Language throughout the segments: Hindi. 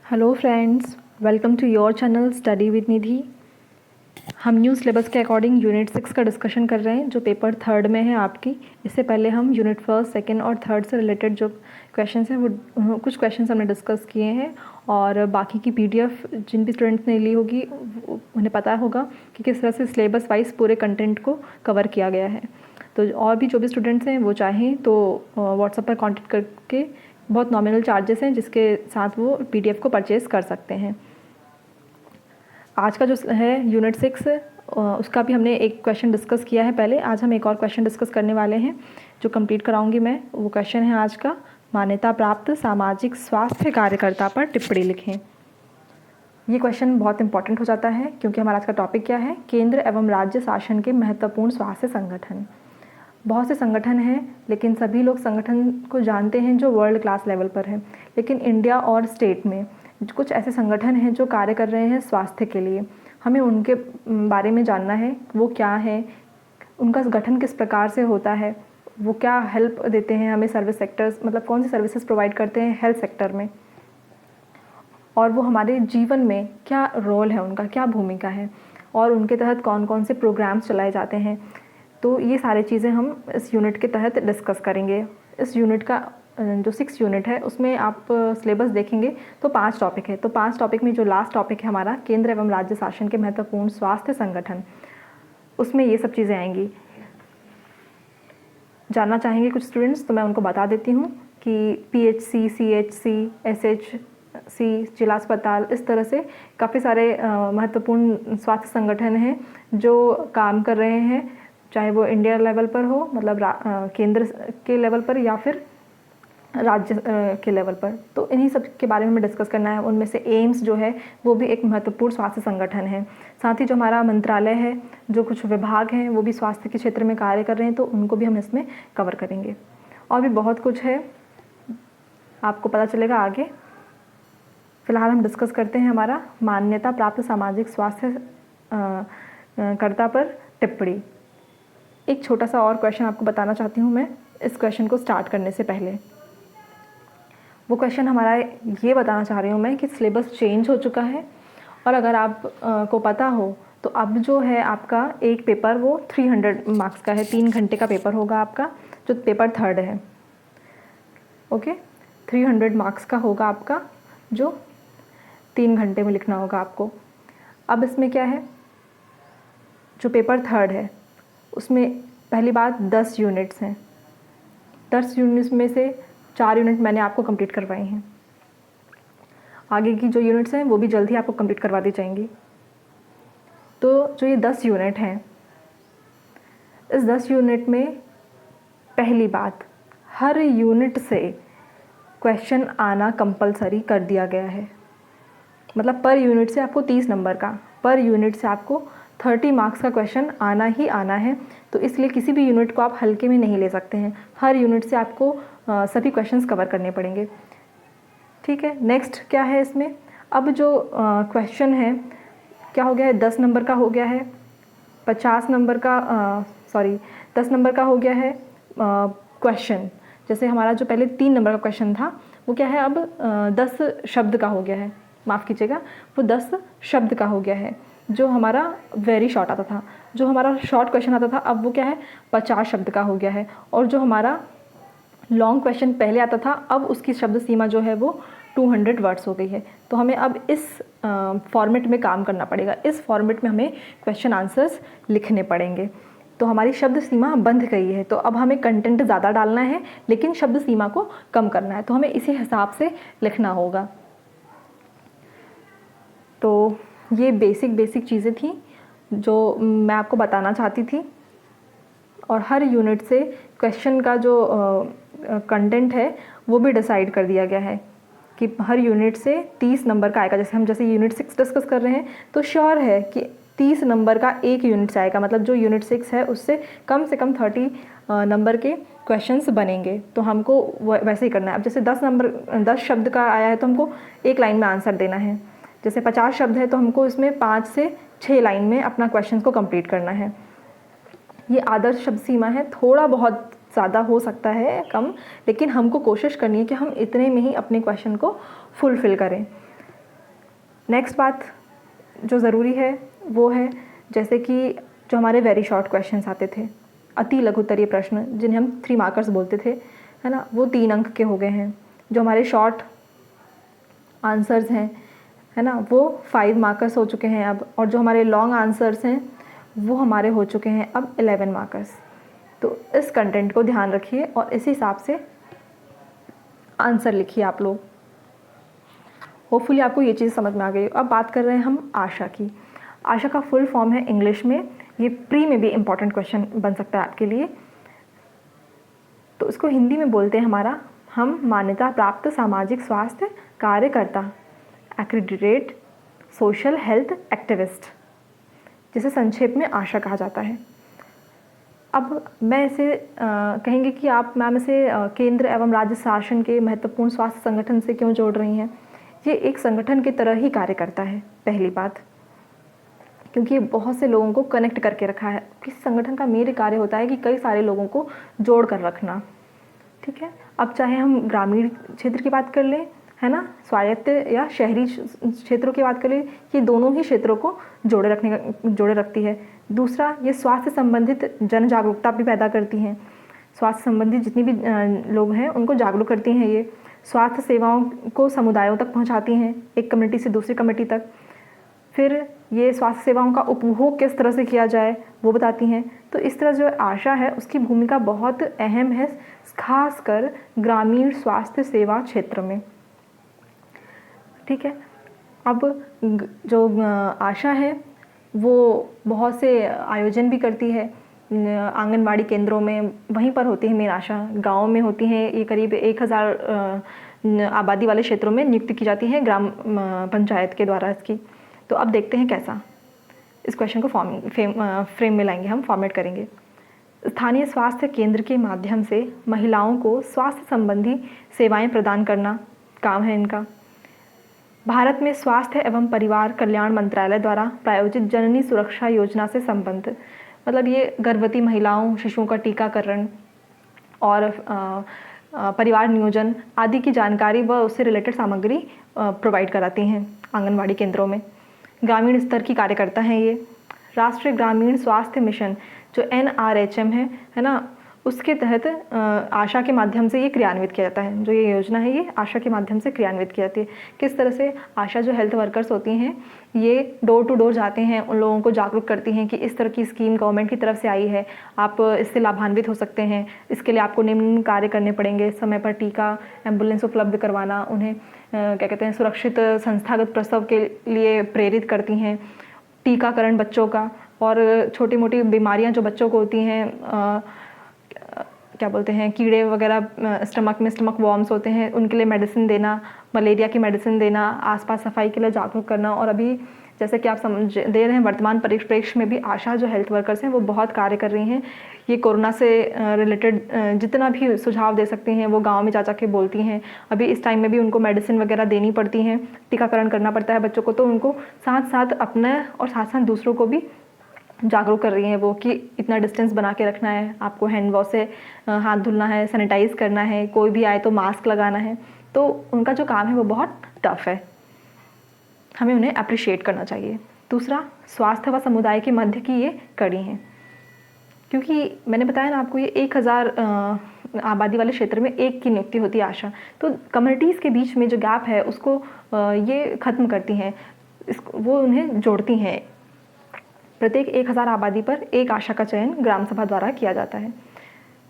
Hello friends, welcome to your channel study with Nidhi. हम न्यू सिलेबस के अकॉर्डिंग यूनिट 6 का डिस्कशन कर रहे हैं जो पेपर थर्ड में है आपकी। इससे पहले हम यूनिट फर्स्ट, सेकंड और थर्ड से रिलेटेड जो क्वेश्चंस हैं वो कुछ क्वेश्चंस हमने डिस्कस किए हैं और बाकी की पीडीएफ जिन भी स्टूडेंट्स ने ली होगी उन्हें पता होगा कि किस तरह से सिलेबस वाइज पूरे कंटेंट को कवर किया गया है। तो और भी जो भी स्टूडेंट्स हैं वो चाहें तो व्हाट्सएप पर कॉन्टेक्ट करके बहुत नॉमिनल चार्जेस हैं जिसके साथ वो पीडीएफ को परचेज़ कर सकते हैं। आज का जो है यूनिट 6 उसका भी हमने एक क्वेश्चन डिस्कस किया है पहले। आज हम एक और क्वेश्चन डिस्कस करने वाले हैं जो कंप्लीट कराऊंगी मैं। वो क्वेश्चन है आज का, मान्यता प्राप्त सामाजिक स्वास्थ्य कार्यकर्ता पर टिप्पणी लिखें। ये क्वेश्चन बहुत इंपॉर्टेंट हो जाता है क्योंकि हमारा आज का टॉपिक क्या है, केंद्र एवं राज्य शासन के महत्वपूर्ण स्वास्थ्य संगठन। बहुत से संगठन हैं लेकिन सभी लोग संगठन को जानते हैं जो वर्ल्ड क्लास लेवल पर है, लेकिन इंडिया और स्टेट में कुछ ऐसे संगठन हैं जो कार्य कर रहे हैं स्वास्थ्य के लिए। हमें उनके बारे में जानना है, वो क्या है, उनका गठन किस प्रकार से होता है, वो क्या हेल्प देते हैं हमें सर्विस सेक्टर्स, मतलब कौन सी सर्विसेज प्रोवाइड करते हैं हेल्थ सेक्टर में, और वो हमारे जीवन में क्या रोल है, उनका क्या भूमिका है, और उनके तहत कौन कौन से प्रोग्राम्स चलाए जाते हैं। तो ये सारी चीज़ें हम इस यूनिट के तहत डिस्कस करेंगे। इस यूनिट का जो 6 यूनिट है उसमें आप सिलेबस देखेंगे तो 5 टॉपिक है। तो 5 टॉपिक में जो लास्ट टॉपिक है हमारा केंद्र एवं राज्य शासन के महत्वपूर्ण स्वास्थ्य संगठन, उसमें ये सब चीज़ें आएंगी। जानना चाहेंगे कुछ स्टूडेंट्स तो मैं उनको बता देती हूँ कि PHC, CHC, SHC, जिला अस्पताल, इस तरह से काफ़ी सारे महत्वपूर्ण स्वास्थ्य संगठन हैं जो काम कर रहे हैं, चाहे वो इंडिया लेवल पर हो, मतलब केंद्र के लेवल पर या फिर राज्य के लेवल पर। तो इन्हीं सब के बारे में हमें डिस्कस करना है। उनमें से एम्स जो है वो भी एक महत्वपूर्ण स्वास्थ्य संगठन है। साथ ही जो हमारा मंत्रालय है, जो कुछ विभाग हैं वो भी स्वास्थ्य के क्षेत्र में कार्य कर रहे हैं, तो उनको भी हम इसमें कवर करेंगे। और भी बहुत कुछ है, आपको पता चलेगा आगे। फिलहाल हम डिस्कस करते हैं हमारा मान्यता प्राप्त सामाजिक स्वास्थ्य कर्ता पर टिप्पणी। एक छोटा सा और क्वेश्चन आपको बताना चाहती हूँ मैं इस क्वेश्चन को स्टार्ट करने से पहले। वो क्वेश्चन हमारा ये बताना चाह रही हूँ मैं कि सिलेबस चेंज हो चुका है और अगर आप को पता हो तो अब जो है आपका एक पेपर वो 300 मार्क्स का है, 3 घंटे का पेपर होगा आपका, जो पेपर थर्ड है। ओके, 300 मार्क्स का होगा आपका, जो 3 घंटे में लिखना होगा आपको। अब इसमें क्या है, जो पेपर थर्ड है उसमें पहली बात 10 यूनिट्स हैं। 10 यूनिट्स में से 4 यूनिट मैंने आपको कंप्लीट करवाई हैं। आगे की जो यूनिट्स हैं वो भी जल्द ही आपको कंप्लीट करवा दी जाएंगी। तो जो ये 10 यूनिट हैं, इस 10 यूनिट में पहली बात, हर यूनिट से क्वेश्चन आना कंपलसरी कर दिया गया है। मतलब पर यूनिट से आपको 30 नंबर का, पर यूनिट से आपको 30 मार्क्स का क्वेश्चन आना ही आना है। तो इसलिए किसी भी यूनिट को आप हल्के में नहीं ले सकते हैं, हर यूनिट से आपको सभी क्वेश्चंस कवर करने पड़ेंगे। ठीक है, नेक्स्ट क्या है इसमें, अब जो क्वेश्चन है क्या हो गया है, 10 नंबर का हो गया है, 50 नंबर का 10 नंबर का हो गया है क्वेश्चन। जैसे हमारा जो पहले 3 नंबर का क्वेश्चन था वो क्या है, अब 10 शब्द का हो गया है, माफ़ कीजिएगा, वो 10 शब्द का हो गया है। जो हमारा वेरी शॉर्ट आता था, जो हमारा शॉर्ट क्वेश्चन आता था, अब वो क्या है 50 शब्द का हो गया है। और जो हमारा लॉन्ग क्वेश्चन पहले आता था, अब उसकी शब्द सीमा जो है वो 200 वर्ड्स हो गई है। तो हमें अब इस फॉर्मेट में काम करना पड़ेगा, इस फॉर्मेट में हमें क्वेश्चन आंसर्स लिखने पड़ेंगे। तो हमारी शब्द सीमा बंध गई है, तो अब हमें कंटेंट ज़्यादा डालना है लेकिन शब्द सीमा को कम करना है, तो हमें इसी हिसाब से लिखना होगा। तो ये बेसिक चीज़ें थी जो मैं आपको बताना चाहती थी। और हर यूनिट से क्वेश्चन का जो कंटेंट है वो भी डिसाइड कर दिया गया है कि हर यूनिट से 30 नंबर का आएगा। जैसे यूनिट 6 डिस्कस कर रहे हैं तो श्योर है कि 30 नंबर का एक यूनिट से आएगा, मतलब जो यूनिट 6 है उससे कम से कम 30 नंबर के क्वेश्चंस बनेंगे। तो हमको वैसे ही करना है। अब जैसे 10 शब्द का आया है तो हमको एक लाइन में आंसर देना है। जैसे 50 शब्द है तो हमको इसमें 5 से 6 लाइन में अपना क्वेश्चन को कंप्लीट करना है। ये आदर्श शब्द सीमा है, थोड़ा बहुत ज़्यादा हो सकता है कम, लेकिन हमको कोशिश करनी है कि हम इतने में ही अपने क्वेश्चन को फुलफ़िल करें। नेक्स्ट बात जो ज़रूरी है वो है, जैसे कि जो हमारे वेरी शॉर्ट क्वेश्चंस आते थे, अति लघुत्तरीय प्रश्न जिन्हें हम 3 मार्कर्स बोलते थे, है ना, वो 3 अंक के हो गए हैं। जो हमारे शॉर्ट आंसर्स हैं, है ना, वो 5 मार्कर्स हो चुके हैं अब, और जो हमारे लॉन्ग आंसर्स हैं वो हमारे हो चुके हैं अब 11 मार्कर्स। तो इस कंटेंट को ध्यान रखिए और इस हिसाब से आंसर लिखिए आप लोग। होपफुली आपको ये चीज़ समझ में आ गई। अब बात कर रहे हैं हम आशा की। आशा का फुल फॉर्म है इंग्लिश में, ये प्री में भी इम्पॉर्टेंट क्वेश्चन बन सकता है आपके लिए। तो इसको हिंदी में बोलते हैं हम मान्यता प्राप्त सामाजिक स्वास्थ्य कार्यकर्ता, एक्रीडिटेड सोशल हेल्थ एक्टिविस्ट, जिसे संक्षेप में आशा कहा जाता है। अब मैं इसे कहेंगे कि आप मैम इसे केंद्र एवं राज्य शासन के महत्वपूर्ण स्वास्थ्य संगठन से क्यों जोड़ रही हैं। ये एक संगठन की तरह ही कार्य करता है, पहली बात, क्योंकि ये बहुत से लोगों को कनेक्ट करके रखा है। किसी संगठन का मेन कार्य होता है कि कई सारे लोगों को जोड़ कर रखना, ठीक है। अब चाहे हम ग्रामीण क्षेत्र की बात कर लें, है ना, स्वायत्त या शहरी क्षेत्रों की बात करें, ये दोनों ही क्षेत्रों को जोड़े रखती है। दूसरा, ये स्वास्थ्य संबंधित जन जागरूकता भी पैदा करती हैं। स्वास्थ्य संबंधित जितनी भी लोग हैं उनको जागरूक करती हैं। ये स्वास्थ्य सेवाओं को समुदायों तक पहुंचाती हैं, एक कम्युनिटी से दूसरी कम्युनिटी तक। फिर ये स्वास्थ्य सेवाओं का उपभोग किस तरह से किया जाए वो बताती हैं। तो इस तरह जो आशा है उसकी भूमिका बहुत अहम है, खासकर ग्रामीण स्वास्थ्य सेवा क्षेत्र में, ठीक है। अब जो आशा है वो बहुत से आयोजन भी करती है आंगनबाड़ी केंद्रों में, वहीं पर होती है मेन आशा। गाँव में होती हैं, ये करीब 1000 आबादी वाले क्षेत्रों में नियुक्त की जाती है ग्राम पंचायत के द्वारा इसकी। तो अब देखते हैं कैसा इस क्वेश्चन को फ्रेम में लाएंगे, हम फॉर्मेट करेंगे। स्थानीय स्वास्थ्य केंद्र के माध्यम से महिलाओं को स्वास्थ्य संबंधी सेवाएं प्रदान करना काम है इनका। भारत में स्वास्थ्य एवं परिवार कल्याण मंत्रालय द्वारा प्रायोजित जननी सुरक्षा योजना से संबंधित, मतलब ये गर्भवती महिलाओं, शिशुओं का टीकाकरण और परिवार नियोजन आदि की जानकारी व उससे रिलेटेड सामग्री प्रोवाइड कराती हैं आंगनबाड़ी केंद्रों में। ग्रामीण स्तर की कार्यकर्ता हैं ये। राष्ट्रीय ग्रामीण स्वास्थ्य मिशन जो NRHM है ना, उसके तहत आशा के माध्यम से ये क्रियान्वित किया जाता है। जो ये योजना है ये आशा के माध्यम से क्रियान्वित की जाती है। किस तरह से आशा जो हेल्थ वर्कर्स होती हैं ये डोर टू डोर जाते हैं, उन लोगों को जागरूक करती हैं कि इस तरह की स्कीम गवर्नमेंट की तरफ से आई है, आप इससे लाभान्वित हो सकते हैं। इसके लिए आपको निम्न कार्य करने पड़ेंगे: समय पर टीका, एम्बुलेंस उपलब्ध करवाना, उन्हें क्या कहते हैं सुरक्षित संस्थागत प्रसव के लिए प्रेरित करती हैं, टीकाकरण बच्चों का, और छोटी मोटी बीमारियां जो बच्चों को होती हैं, क्या बोलते हैं, कीड़े वगैरह स्टमक में, स्टमक वॉर्म्स होते हैं, उनके लिए मेडिसिन देना, मलेरिया की मेडिसिन देना, आसपास सफाई के लिए जागरूक करना। और अभी जैसे कि आप समझ दे रहे हैं, वर्तमान परिप्रेक्ष्य में भी आशा जो हेल्थ वर्कर्स हैं वो बहुत कार्य कर रही हैं। ये कोरोना से रिलेटेड जितना भी सुझाव दे सकती हैं वो गाँव में जा के बोलती हैं। अभी इस टाइम में भी उनको मेडिसिन वगैरह देनी पड़ती हैं, टीकाकरण करना पड़ता है बच्चों को, तो उनको साथ साथ अपने और साथ साथ दूसरों को भी जागरूक कर रही हैं वो कि इतना डिस्टेंस बना के रखना है, आपको हैंड वॉश से हाथ धुलना है, सैनिटाइज़ करना है, कोई भी आए तो मास्क लगाना है। तो उनका जो काम है वो बहुत टफ है, हमें उन्हें अप्रिशिएट करना चाहिए। दूसरा, स्वास्थ्य व समुदाय के मध्य की ये कड़ी हैं, क्योंकि मैंने बताया ना आपको, ये 1000 आबादी वाले क्षेत्र में एक की नियुक्ति होती है आशा। तो कम्युनिटीज़ के बीच में जो गैप है उसको ये ख़त्म करती हैं, वो उन्हें जोड़ती हैं। प्रत्येक 1000 आबादी पर एक आशा का चयन ग्राम सभा द्वारा किया जाता है।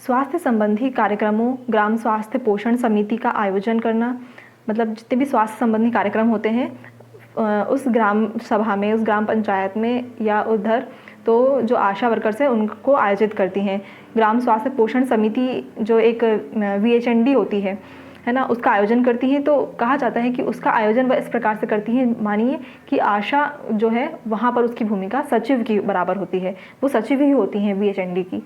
स्वास्थ्य संबंधी कार्यक्रमों, ग्राम स्वास्थ्य पोषण समिति का आयोजन करना, मतलब जितने भी स्वास्थ्य संबंधी कार्यक्रम होते हैं उस ग्राम सभा में, उस ग्राम पंचायत में या उधर, तो जो आशा वर्कर्स हैं उनको आयोजित करती हैं। ग्राम स्वास्थ्य पोषण समिति जो एक VHND होती है ना, उसका आयोजन करती हैं। तो कहा जाता है कि उसका आयोजन वह इस प्रकार से करती हैं, मानिए कि आशा जो है वहाँ पर उसकी भूमिका सचिव की बराबर होती है, वो सचिव ही होती हैं VHND की,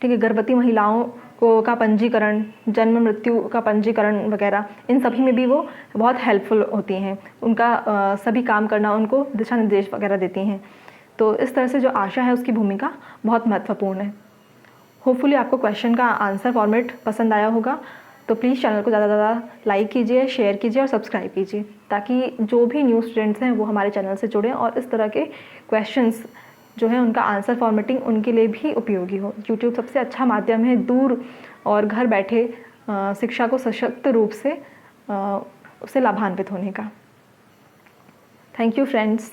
ठीक है। गर्भवती महिलाओं को का पंजीकरण, जन्म मृत्यु का पंजीकरण वगैरह, इन सभी में भी वो बहुत हेल्पफुल होती हैं। उनका सभी काम करना, उनको दिशा निर्देश वगैरह देती हैं। तो इस तरह से जो आशा है उसकी भूमिका बहुत महत्वपूर्ण है। होपफुली आपको क्वेश्चन का आंसर फॉर्मेट पसंद आया होगा। तो प्लीज़ चैनल को ज़्यादा से ज़्यादा लाइक कीजिए, शेयर कीजिए और सब्सक्राइब कीजिए, ताकि जो भी न्यू स्टूडेंट्स हैं वो हमारे चैनल से जुड़ें और इस तरह के क्वेश्चंस जो है उनका आंसर फॉर्मेटिंग उनके लिए भी उपयोगी हो। यूट्यूब सबसे अच्छा माध्यम है दूर और घर बैठे शिक्षा को सशक्त रूप से उससे लाभान्वित होने का। Thank you friends.